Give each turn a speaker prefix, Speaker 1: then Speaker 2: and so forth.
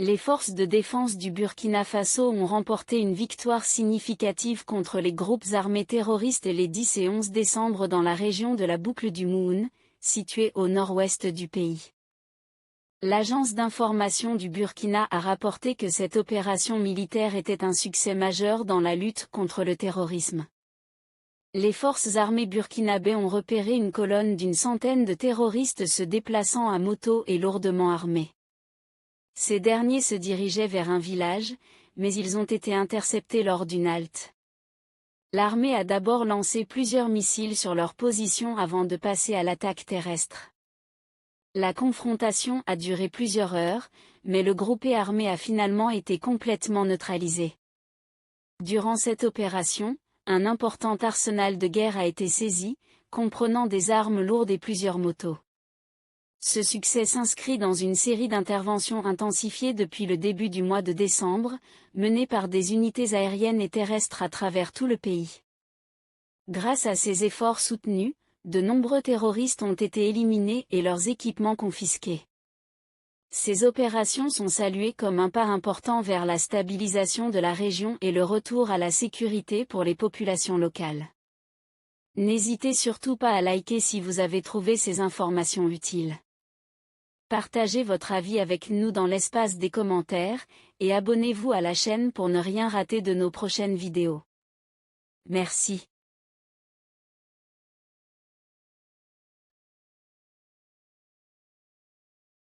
Speaker 1: Les forces de défense du Burkina Faso ont remporté une victoire significative contre les groupes armés terroristes les 10 et 11 décembre dans la région de la boucle du Moun, située au nord-ouest du pays. L'agence d'information du Burkina a rapporté que cette opération militaire était un succès majeur dans la lutte contre le terrorisme. Les forces armées burkinabées ont repéré une colonne d'une centaine de terroristes se déplaçant à moto et lourdement armés. Ces derniers se dirigeaient vers un village, mais ils ont été interceptés lors d'une halte. L'armée a d'abord lancé plusieurs missiles sur leur position avant de passer à l'attaque terrestre. La confrontation a duré plusieurs heures, mais le groupe armé a finalement été complètement neutralisé. Durant cette opération, un important arsenal de guerre a été saisi, comprenant des armes lourdes et plusieurs motos. Ce succès s'inscrit dans une série d'interventions intensifiées depuis le début du mois de décembre, menées par des unités aériennes et terrestres à travers tout le pays. Grâce à ces efforts soutenus, de nombreux terroristes ont été éliminés et leurs équipements confisqués. Ces opérations sont saluées comme un pas important vers la stabilisation de la région et le retour à la sécurité pour les populations locales. N'hésitez surtout pas à liker si vous avez trouvé ces informations utiles. Partagez votre avis avec nous dans l'espace des commentaires, et abonnez-vous à la chaîne pour ne rien rater de nos prochaines vidéos. Merci.